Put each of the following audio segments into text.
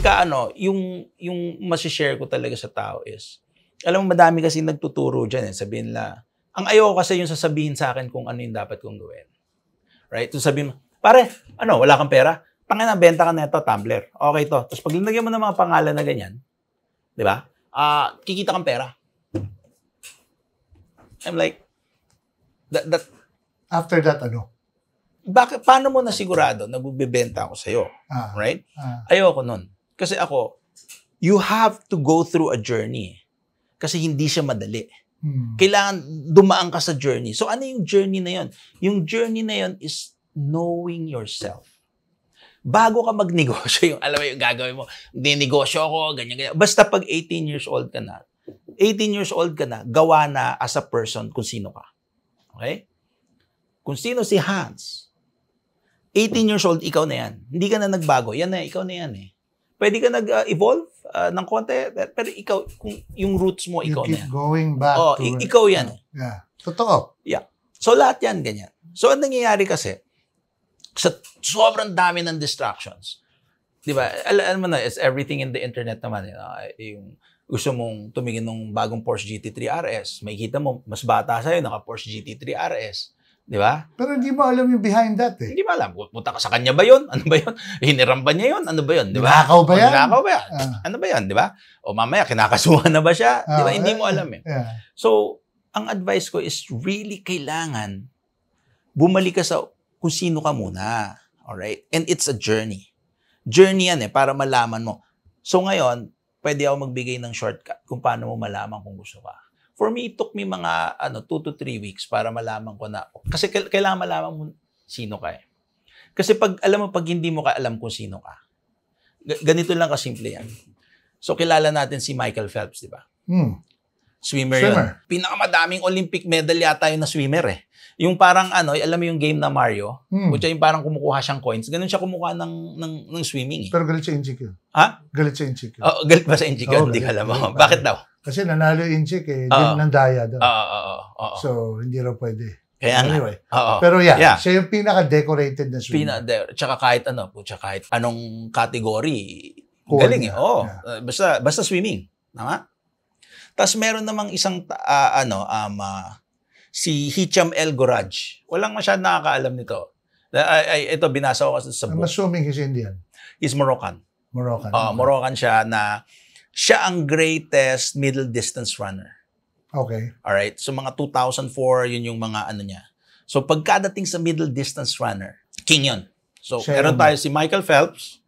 pagka yung masishare ko talaga sa tao is, alam mo, madami kasi nagtuturo dyan sabihin nila, ang ayoko kasi yung sasabihin sa akin kung ano yung dapat kong gawin. Right? So sabihin mo, pare, wala kang pera? Tangin na, benta ka na ito, tumbler. Okay to. Tapos pag linagyan mo ng mga pangalan na ganyan, di ba? Kikita kang pera. I'm like, that after that, bakit, paano mo na sigurado na bibenta ako sa'yo? Right? Ayoko nun. Kasi ako, you have to go through a journey. Kasi hindi siya madali. Kailangan dumaan ka sa journey. So ano yung journey na yun? Yung journey na yun is knowing yourself. Bago ka magnegosyo, alam mo yung gagawin mo, dinegosyo ako, ganyan. Basta pag 18 years old ka na, gawa na as a person kung sino ka. Okay? Kung sino si Hans, 18 years old, ikaw na yan. Hindi ka na nagbago. Yan na, ikaw na yan eh. Pwede ka nag-evolve ng konti, pero ikaw, kung yung roots mo, ikaw na yan. You keep going back to ikaw yan. Yeah. Totoo. Yeah. So, lahat yan, ganyan. So, ang nangyayari kasi, sa sobrang dami ng distractions, di ba? Alam mo na, it's everything in the internet naman. Yung gusto mong tumingin ng bagong Porsche GT3 RS, makikita mo, mas bata sa'yo, naka-Porsche GT3 RS. Di ba? Pero hindi mo alam yung behind that eh. Hindi mo alam. Punta ka sa kanya ba yun? Ano ba yun? Hiniram ba niya yun? Ano ba yun? Di ba? Ninakaw ba yan? Ninakaw ba yan? Ano ba yun? Di ba? O mamaya, kinakasuhan na ba siya? Di ba? Hindi mo alam eh. Yeah. So, ang advice ko is really kailangan bumalik ka sa kung sino ka muna. Alright? And it's a journey. Journey yan para malaman mo. So ngayon, pwede ako magbigay ng shortcut kung paano mo malaman kung gusto ka. For me, it took me mga 2 to 3 weeks para malaman ko na. Kasi kailangan malaman mo sino ka eh. Kasi pag hindi mo ka alam kung sino ka, ganito lang kasimple yan. So kilala natin si Michael Phelps, di ba? Swimmer yun. Pinakamadaming Olympic medal yata yun na swimmer eh. Yung parang alam mo yung game na Mario, yung parang kumukuha siyang coins, ganun siya kumukuha ng swimming eh. Pero galit siya Inchik yun. Ha? Galit siya Inchik yun. Galit ba sa Inchik yun? Hindi ka alam mo. Bakit daw? Kasi nanalo yung Inchik ng daya daw. So, hindi raw pwede. Kaya anyway. Pero siya yung pinaka-decorated na swimmer. Tsaka kahit anong category, galing eh. Basta swimming. Tama? Tapos meron namang isang si Hicham El Goraj. Walang masyadong nakakaalam nito. Ito, binasa ko kasi sa book. I'm assuming he's Indian. He's Moroccan. Moroccan. Moroccan siya na siya ang greatest middle distance runner. Okay. Alright? So mga 2004, yun yung mga niya. So pagkadating sa middle distance runner, king yun. So meron tayo si Michael Phelps,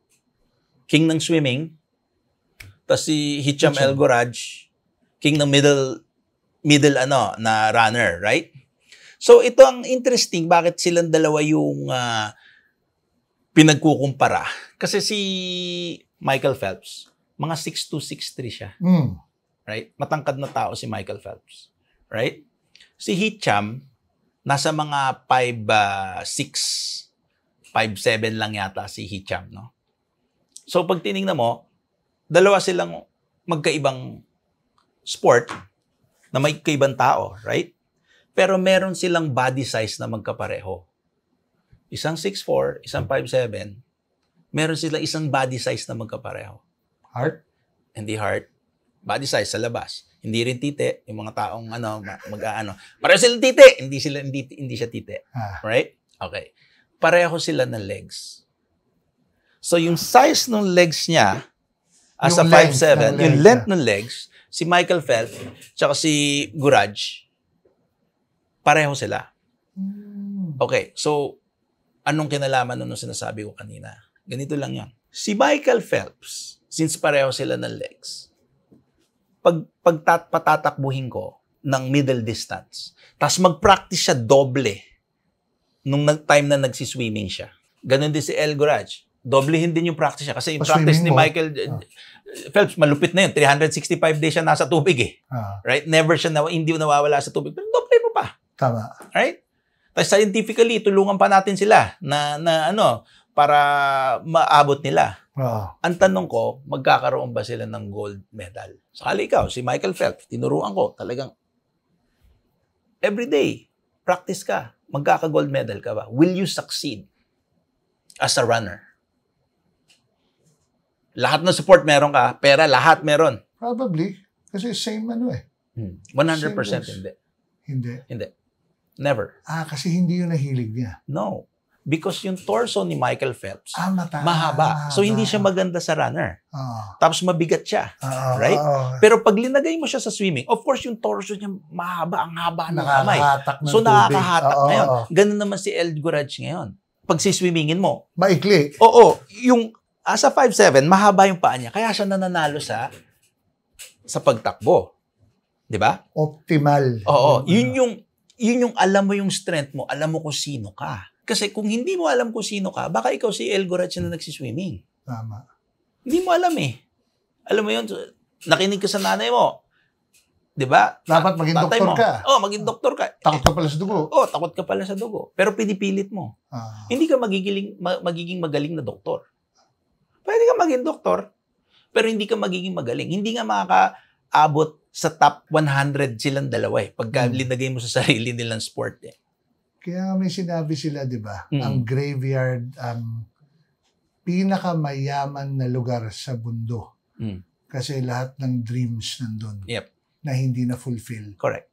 king ng swimming. Tapos si Hicham El Goraj, king ng middle na runner, right? So ito ang interesting, bakit silang dalawa yung pinagkukumpara. Kasi si Michael Phelps, mga 6'2", 6'3" siya. Right? Matangkad na tao si Michael Phelps. Right? Si Hicham, nasa mga 5'6", 5'7" lang yata si Hicham, no? So pag tinignan mo, dalawa silang magkaibang sport na may kaibang tao, right? Pero meron silang body size na magkapareho. Isang 6'4", isang 5'7", meron silang isang body size na magkapareho. Heart? Hindi heart. Body size sa labas. Hindi rin tite. Yung mga taong pareho silang tite. Hindi siya tite. Right? Okay. Pareho sila ng legs. So yung size ng legs niya as a 5'7", yung length ng legs, si Michael Phelps tsaka si Goraj, pareho sila. Okay. So anong kinalaman nung sinasabi ko kanina? Ganito lang yan. Si Michael Phelps, since pareho sila ng legs, patatakbuhin ko ng middle distance, tapos mag-practice siya doble nung time na nagsiswimming siya. Ganon din si El Goraj. Doblehin din yung practice siya. Kasi yung practice ni Michael Phelps, malupit na yun. 365 days siya nasa tubig eh. Right? Never siya, hindi nawawala sa tubig. Pero doble mo pa. Tama. Right? Tapos scientifically, tulungan pa natin sila na para maabot nila. Ang tanong ko, magkakaroon ba sila ng gold medal? Sakali ikaw, si Michael Phelps, tinuruan ko, talagang everyday, practice ka, magkaka-gold medal ka ba? Will you succeed as a runner? Lahat ng support meron ka, pera, lahat meron. Probably. Kasi same 100% hindi. Hindi. Never. Kasi hindi yun nahilig niya. No. Because yung torso ni Michael Phelps, mahaba. Mahaba. So, hindi siya maganda sa runner. Tapos mabigat siya. Right? Pero pag linagay mo siya sa swimming, of course, yung torso niya mahaba, ang haba ng kamay. So, nakakahatak ngayon. Ganun naman si El Guraj ngayon. Pag siswimmingin mo. Maikli. Oo. Yung asa 5'7", mahaba yung paa niya. Kaya siya nananalo sa pagtakbo. Di ba? Optimal. Oo. Yun yung alam mo yung strength mo, alam mo kung sino ka. Kasi kung hindi mo alam kung sino ka, baka ikaw si El Guraj na nagsiswimming. Tama. Hindi mo alam eh. Alam mo yun, nakinig ka sa nanay mo. Di ba? Dapat maging doktor ka. Maging doktor ka. Takot ka pala sa dugo. Takot ka pala sa dugo. Pero pinipilit mo. Hindi ka magiging magaling na doktor. Pwede ka maging doktor, pero hindi ka magiging magaling. Hindi nga makakaabot sa top 100 silang dalawa eh. Pagka linagay mo sa sarili nilang sport eh. Kaya may sinabi sila, di ba? Ang graveyard, ang pinakamayaman na lugar sa mundo. Kasi lahat ng dreams nandun. Yep. Na hindi na fulfill. Correct.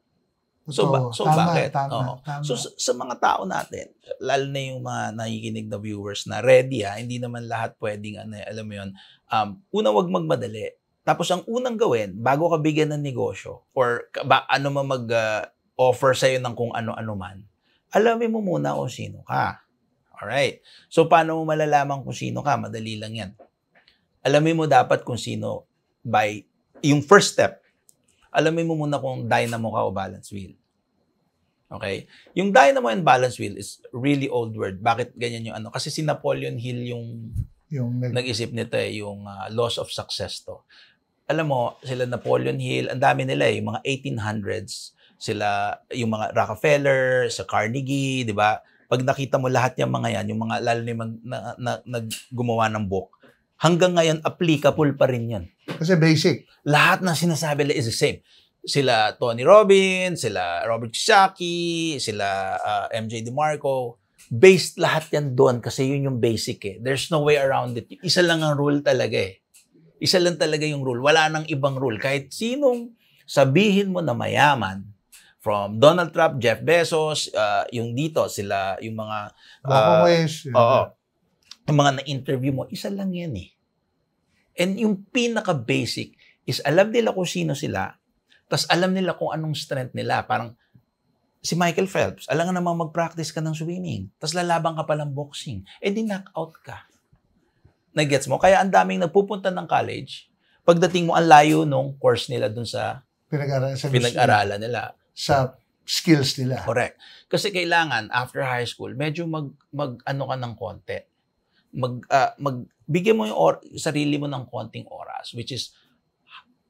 So tama, bakit? Tama. So sa mga tao natin, lalo na yung mga nakikinig na viewers na ready hindi naman lahat pwedeng, alam mo yun, una wag magmadali. Tapos ang unang gawin, bago ka bigyan ng negosyo, or ano man mag-offer sa'yo ng kung ano-ano man, alamin mo muna kung sino ka. Alright. So paano mo malalaman kung sino ka? Madali lang yan. Alamin mo dapat kung sino by, yung first step, alamin mo muna kung dynamo ka o balance wheel. Okay? Yung dynamo and balance wheel is really old word. Bakit ganyan yung ano? Kasi si Napoleon Hill yung nag-isip nito yung laws of success to. Alam mo, sila Napoleon Hill, ang dami nila yung mga 1800s, sila, yung mga Rockefeller, sa Carnegie, di ba? Pag nakita mo lahat yung mga yan, yung mga, lalo na yung naggumawa ng book, hanggang ngayon, applicable pa rin yan. Kasi basic. Lahat ng sinasabi nila is the same. Sila Tony Robbins, sila Robert Kiyosaki, sila MJ DeMarco, based lahat yan doon kasi yun yung basic eh. There's no way around it. Isa lang ang rule talaga eh. Isa lang talaga yung rule. Wala nang ibang rule. Kahit sinong sabihin mo na mayaman, from Donald Trump, Jeff Bezos, yung dito, sila, yung mga yung mga na-interview mo, isa lang yan eh. And yung pinaka-basic is alam nila kung sino sila, tas alam nila kung anong strength nila. Parang si Michael Phelps, alam nga naman mag-practice ka ng swimming, tas lalabang ka palang boxing, di knock-out ka. Nag-gets mo? Kaya ang daming nagpupunta ng college, pagdating mo ang layo nung course nila dun sa pinag-aralan nila. Sa skills nila. Correct. Kasi kailangan, after high school, medyo mag-ano ka ng konti. Bigyan mo yung sarili mo ng konting oras, which is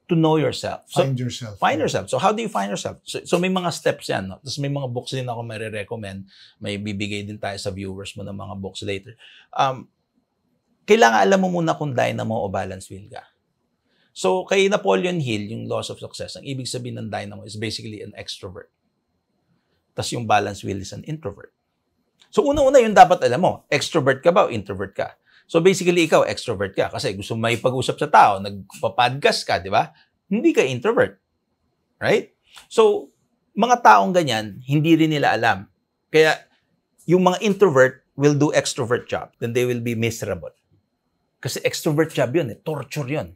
to know yourself. Find yourself. Find yourself. So how do you find yourself? So may mga steps yan. No? Tapos may mga books din ako may re-recommend. May bibigay din tayo sa viewers mo ng mga books later. Kailangan alam mo muna kung dynamo o balance wheel ka. So kay Napoleon Hill, yung laws of success, ang ibig sabihin ng dynamo is basically an extrovert. Tapos yung balance wheel is an introvert. So una-una yung dapat alam mo, extrovert ka ba o introvert ka? So basically ikaw, extrovert ka kasi gusto mo may pag-usap sa tao, nagpa-podcast ka, di ba? Hindi ka introvert. Right? So, mga taong ganyan, hindi rin nila alam. Kaya, yung mga introvert will do extrovert job, then they will be miserable. Kasi extrovert job yun, torture yun.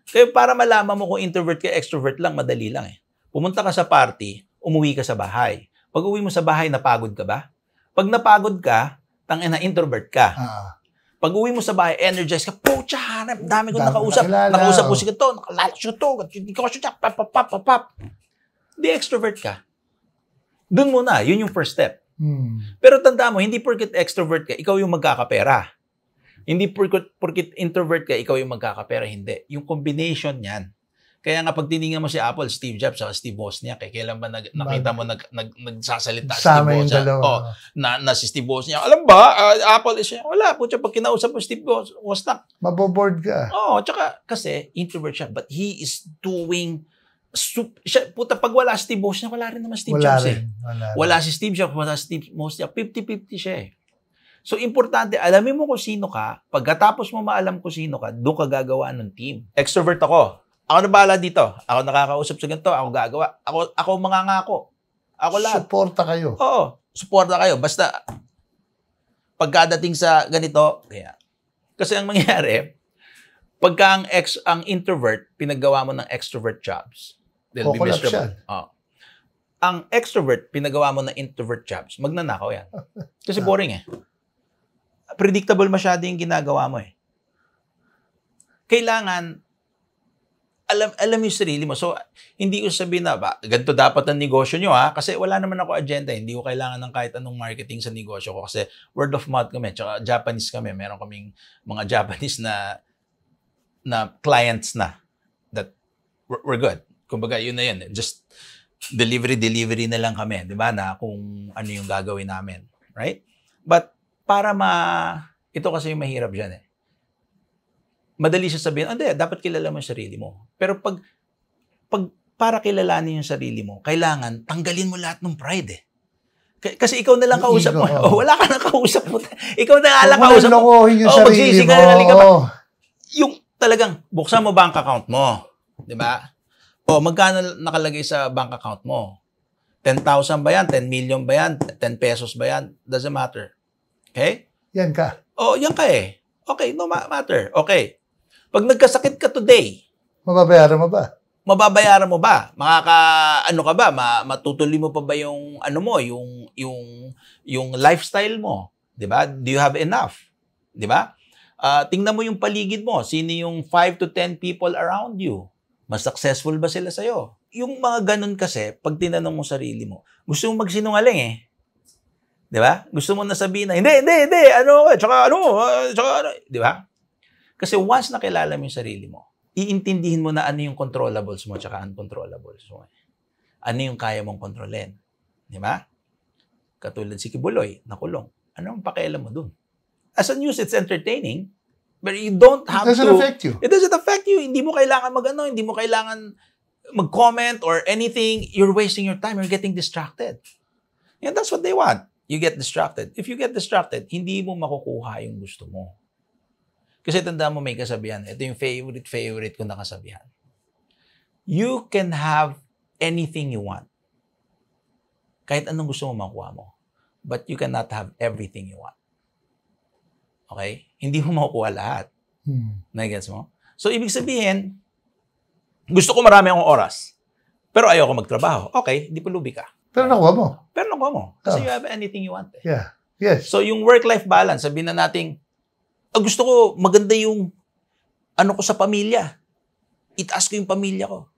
Kaya para malaman mo kung introvert ka, extrovert lang, madali lang eh. Pumunta ka sa party, umuwi ka sa bahay. Pag uwi mo sa bahay, napagod ka ba? Pag napagod ka, tangina introvert ka. Pag uwi mo sa bahay, energized ka, pucha, hanap, dami ko nakausap. Nakausap ko si ito, nakalala siya ito, hindi ko siya, pap. Di extrovert ka. Doon muna, yun yung first step. Pero tanda mo, hindi porket extrovert ka, ikaw yung magkakapera. Hindi porket introvert ka, ikaw yung magkakapera. Hindi. Yung combination yan. Kaya nga pag tinignan mo si Apple, Steve Jobs, saka Steve Wozniak, kailan ba nakita mo nagsasalita si Steve Wozniak? Na si Steve Wozniak. Alam ba, Apple is siya. Wala po siya. Pag kinausap mo Steve Wozniak. Maboboard ka. Tsaka kasi introvert siya. But he is doing pag wala si Steve Wozniak, wala rin naman Steve Jobs eh. Wala si Steve Jobs, wala si Steve Wozniak. 50-50 siya eh. So, importante, alamin mo kung sino ka. Pagkatapos mo maalam kung sino ka, doon ka gagawa ng team. Extrovert ako. Ako na bahala dito. Ako nakakausap sa ganito. Ako gagawa. Ako mangangako. Ako lahat. Suporta kayo. Oo. Suporta kayo. Basta, pagkadating sa ganito, kaya. Kasi ang mangyayari, pagka ang introvert, pinagawa mo ng extrovert jobs, they'll be miserable. Oh. Ang extrovert, pinagawa mo ng introvert jobs, magnanakaw yan. Kasi boring eh. Predictable masyado yung ginagawa mo eh. Kailangan, alam yung sarili mo. So, hindi ko sabihin na, ganito dapat ang negosyo nyo ha, kasi wala naman ako agenda. Hindi ko kailangan ng kahit anong marketing sa negosyo ko kasi word of mouth kami, tsaka Japanese kami. Meron kaming mga Japanese na clients na that we're good. Kumbaga, yun na yun. Just delivery na lang kami, di ba? Na kung ano yung gagawin namin. Right? But, ito kasi yung mahirap dyan eh. Madali siya sabihin, hindi, dapat kilala mo yung sarili mo. Pero para kilalanin yung sarili mo, kailangan tanggalin mo lahat ng pride eh. Kasi ikaw na lang kausap mo. Wala ka na kausap mo. Ikaw na lang kausap mo. Yung sarili mo. Yung talagang, buksan mo bank account mo. Di ba? O, magkano nakalagay sa bank account mo? 10,000 ba yan? 10 million ba yan? 10 pesos ba yan? Doesn't matter. Okay? Yan ka. Oh, yan ka eh. Okay, no matter. Okay. Pag nagkasakit ka today, mababayaran mo ba? Mababayaran mo ba? Ano ka ba? Matutuloy mo pa ba yung ano mo, yung lifestyle mo? 'Di ba? Do you have enough? 'Di ba? Tingnan mo yung paligid mo. Sino yung 5 to 10 people around you? Mas successful ba sila sa'yo? Yung mga ganun kasi, pag tinanong mo sarili mo, gusto mong magsinungaling eh. Di ba? Gusto mo na sabihin na, hindi, tsaka ano, di ba? Kasi once nakilala mo yung sarili mo, iintindihin mo na ano yung controllables mo tsaka uncontrollables mo. Ano yung kaya mong kontrolin. Di ba? Katulad si Kibuloy, nakulong. Ano ang pakialam mo dun? As a news, it's entertaining, but you don't have to... It doesn't affect you. It doesn't affect you. Hindi mo kailangan hindi mo kailangan mag-comment or anything. You're wasting your time. You're getting distracted. And that's what they want. You get distracted. If you get distracted, hindi mo makukuha yung gusto mo. Kasi tandaan mo may kasabihan. Ito yung favorite ko na kasabihan. You can have anything you want. Kahit anong gusto mo makuha mo. But you cannot have everything you want. Okay? Hindi mo makukuha lahat. Nagets mo? So, ibig sabihin, gusto ko marami akong oras. Pero ayoko magtrabaho. Okay, di pulubi ka. Pero nakuha mo. Kasi you have anything you want. Yeah. Yes. So, yung work-life balance, sabihin na natin, gusto ko maganda yung ano ko sa pamilya. Itaas ko yung pamilya ko.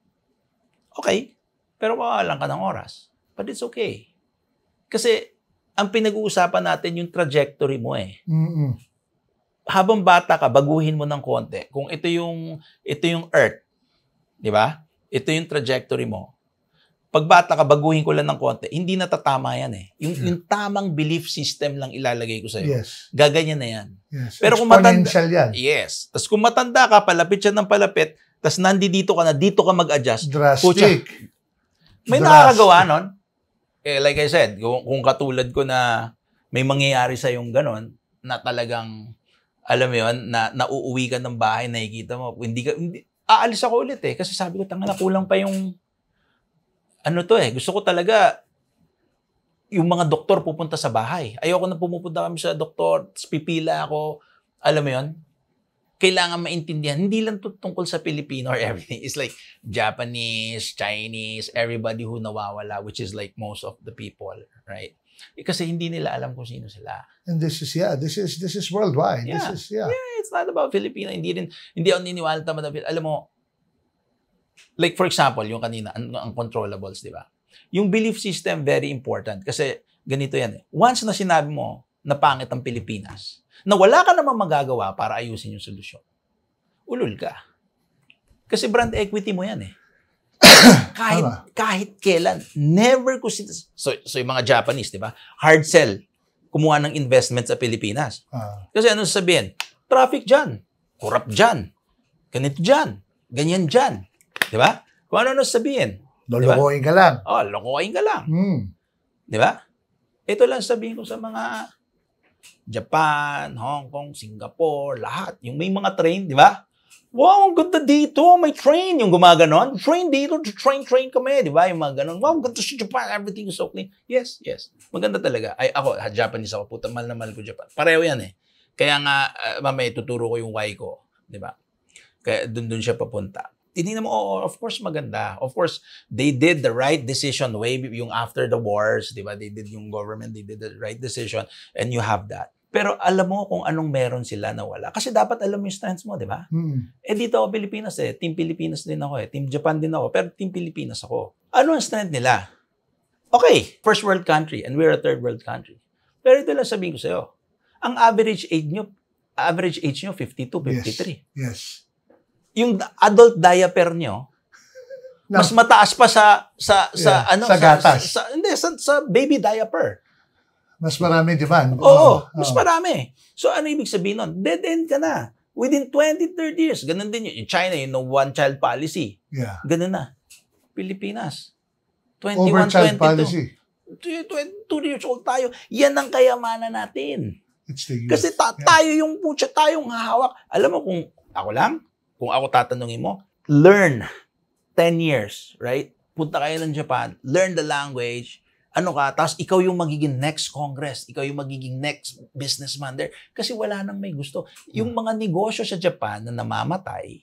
Okay. Pero makawalan ka ng oras. But it's okay. Kasi, ang pinag-uusapan natin yung trajectory mo eh. Habang bata ka, baguhin mo ng konti. Kung ito yung earth, di ba? Ito yung trajectory mo. Pag bata ka, baguhin ko lang ng konti. Hindi natatama yan eh. Yung tamang belief system lang ilalagay ko sa'yo. Yes. Gaganyan na yan. Yes. Pero kung yan. Yes. Tapos kung matanda ka, palapit siya ng palapit, tapos nandito ka na, dito ka mag-adjust. Drastic. May nakakagawa nun. Eh, like I said, kung katulad ko na may mangyayari sa yung ganon, na talagang, alam mo yun, na nauuwi ka ng bahay, nakikita mo, aalis ako ulit eh. Kasi sabi ko, tanga, kulang pa yung gusto ko talaga yung mga doktor pupunta sa bahay. Ayoko na pumupunta kami sa doktor, pipila ako. Alam mo yun? Kailangan maintindihan. Hindi lang tungkol sa Filipino or everything. It's like Japanese, Chinese, everybody who nawawala, which is like most of the people, right? Kasi hindi nila alam kung sino sila. And this is worldwide. Yeah. Yeah, it's not about Filipino. Hindi ako niniwala tama na. Alam mo, like for example, yung kanina, ang controllables, di ba? Yung belief system, very important. Kasi ganito yan eh. Once na sinabi mo na pangit ang Pilipinas, na wala ka namang magagawa para ayusin yung solusyon, ulul ka. Kasi brand equity mo yan eh. kahit kailan, never ko so yung mga Japanese, di ba? Hard sell, kumuha ng investment sa Pilipinas. Kasi ano sasabihin? Traffic dyan, corrupt dyan, ganito dyan, ganyan dyan. Di ba? Kung ano sabihin. Lolokohin ka lang. Oh, lokohin ka lang. Di ba? Ito lang sabihin ko sa mga Japan, Hong Kong, Singapore, lahat. Yung may mga train, di ba? Wow, ang ganda dito. May train. Yung gumaganon. Train dito. Train kami. Di ba? Yung mga ganon. Wow, ganda sa Japan. Everything is so clean. Yes. Maganda talaga. Ay, ako, Japanese ako. Puta, mahal na mahal ko Japan. Pareho yan eh. Kaya nga, mamaya, tuturo ko yung why ko. Di ba? Kaya dun siya papunta. Tinignan mo, of course, maganda. Of course, they did the right decision way yung after the wars, di ba? They did yung government, they did the right decision, and you have that. Pero alam mo kung anong meron sila na wala. Kasi dapat alam mo yung strengths mo, di ba? Eh dito ako Pilipinas eh. Team Pilipinas din ako eh. Team Japan din ako. Pero Team Pilipinas ako. Ano ang strength nila? Okay, first world country and we're a third world country. Pero ito lang sabihin ko sa'yo. Ang average age nyo 52, 53. Yes. Yung adult diaper nyo, mas mataas pa sa gatas. Sa baby diaper. Mas marami demand. Oo, mas marami. So ano ibig sabihin nun? Dead end ka na. Within 20, 30 years. Ganun din yun. In China, one child policy. Yeah. Ganun na. Pilipinas. 21, Over-child 22. policy. 22 years old tayo. Yan ang kayamanan natin. It's the youth. Kasi tayo yung putya, tayong hahawak. Alam mo kung ako lang, kung ako tatanungin mo, learn 10 years, right? Punta kayo ng Japan, learn the language, tapos ikaw yung magiging next Congress, ikaw yung magiging next businessman there. Kasi wala nang may gusto. Yung mga negosyo sa Japan na namamatay,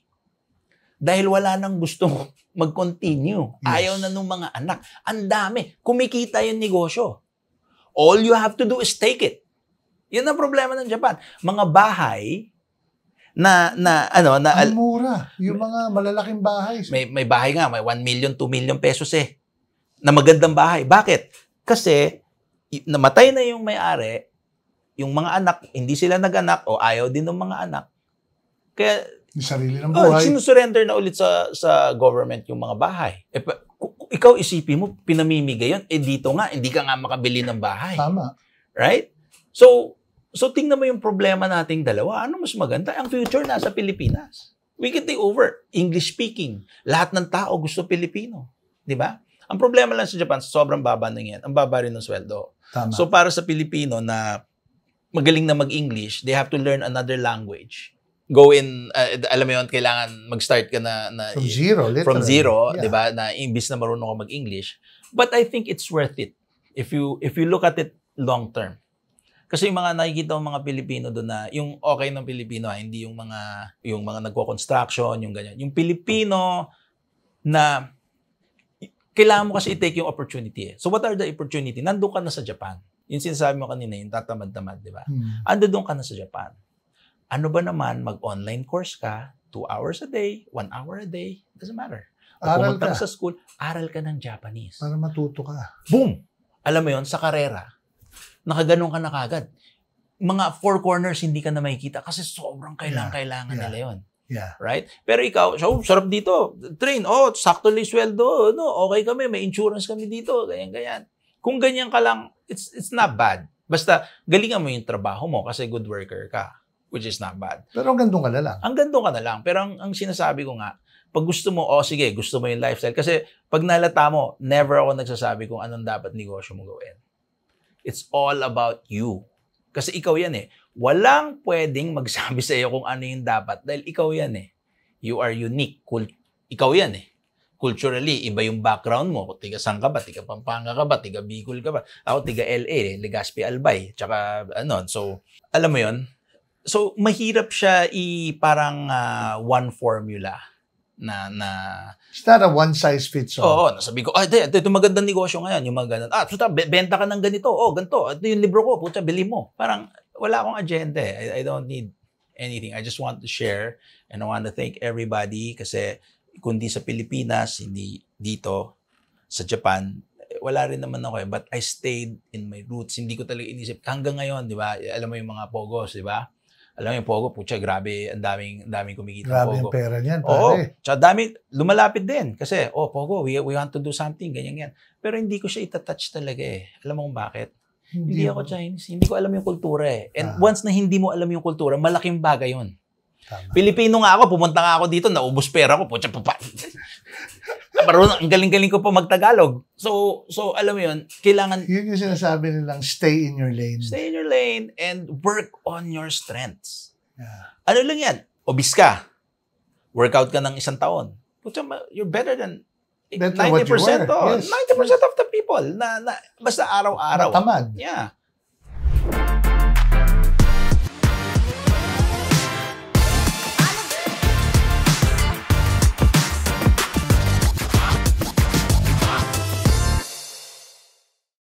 dahil wala nang gusto mag-continue. Yes. Ayaw na nung mga anak. Ang dami. Kumikita yung negosyo. All you have to do is take it. Yun ang problema ng Japan. Mga bahay, ang mura. Yung mga malalaking bahay. May bahay nga, may 1 million, 2 million pesos eh. Na magandang bahay. Bakit? Kasi namatay na yung may-ari, yung mga anak, hindi sila nag-anak o ayaw din ng mga anak. Kaya yung sarili ng buhay. Sinusurrender na ulit sa government yung mga bahay. Ikaw isipin mo, pinamimigay yun. Dito nga, hindi ka nga makabili ng bahay. Tama. Right? So tingnan mo yung problema nating dalawa. Ano mas maganda? Ang future nasa Pilipinas. We can take over. English speaking. Lahat ng tao gusto Pilipino. Di ba? Ang problema lang sa Japan, sobrang baba na yan. Ang baba rin ng sweldo. Tama. So para sa Pilipino na magaling na mag-English, they have to learn another language. Go in, alam mo yun, kailangan mag-start ka na from zero, literally. From zero, yeah. Di ba? Na imbis na marunong ka mag-English. But I think it's worth it if you look at it long term. Kasi yung mga nakikita ng mga Pilipino doon na, yung okay ng Pilipino, hindi yung mga nagko-construction, yung ganyan. Yung Pilipino na kailangan mo kasi i-take yung opportunity eh. So what are the opportunity? Nandun ka na sa Japan. Yung sinasabi mo kanina, yung tatamad-tamad, di ba? Andun ka na sa Japan. Ano ba naman, mag-online course ka, 2 hours a day, 1 hour a day, doesn't matter. Aral ka sa school, aral ka ng Japanese. Para matuto ka. Boom! Alam mo yon sa karera, nakaganon ka na kagad. Mga 4 corners hindi ka na makikita kasi sobrang kailangan nila yon. Yeah. Right? Pero ikaw, sarap dito. Train, sakto lang sweldo. Okay kami, may insurance kami dito. Ganyan. Kung ganyan ka lang, it's not bad. Basta, galingan mo yung trabaho mo kasi good worker ka. Which is not bad. Pero ang gandong ka na lang. Ang gandong ka na lang. Pero ang sinasabi ko nga, pag gusto mo, sige, gusto mo yung lifestyle. Kasi pag nalata mo, never ako nagsasabi kung anong dapat negosyo mo gawin. It's all about you. Kasi ikaw yan eh. Walang pwedeng magsabi sa iyo kung ano yung dapat dahil ikaw yan eh. You are unique. Ikaw yan eh. Culturally, iba yung background mo. Tiga saan ka ba? Tiga Pampanga ka ba? Tiga Bicol ka ba? Ako tiga LA, Legazpi, Albay. Tsaka so, alam mo yon. So, mahirap siya parang one formula na it's not a one size fits all. Oo, nasabi ko, ito magandang negosyo ngayon, yung mga ganun. Benta ka ng ganito. Ganito. Ito yung libro ko, putya, bili mo. Parang wala akong agenda eh. I don't need anything. I just want to share and I want to thank everybody kasi kundi sa Pilipinas, hindi dito sa Japan, wala rin naman ako eh. But I stayed in my roots. Hindi ko talaga inisip. Hanggang ngayon, di ba? Alam mo yung mga pogos, di ba? Alam mo yung pogo, putya, grabe, ang daming kumikita ng pogo. Grabe yung pera niyan, pare. Oo, tsaka lumalapit din. Kasi, pogo, we want to do something, ganyan. Pero hindi ko siya itatouch talaga eh. Alam mo kung bakit? Hindi ako Chinese. Hindi ko alam yung kultura eh. And once na hindi mo alam yung kultura, malaking bagay yun. Tama. Pilipino nga ako, pumunta nga ako dito, naubos pera ko, putya, Marunong, ang galing-galing ko pa magtagalog. So alam mo yun, kailangan... Yun yung sinasabi nilang stay in your lane. Stay in your lane and work on your strengths. Yeah. Ano lang yan? Obese ka. Workout ka ng 1 taon. You're better than 90%. Yes. 90% of the people na basta araw-araw. Matamad. Yeah.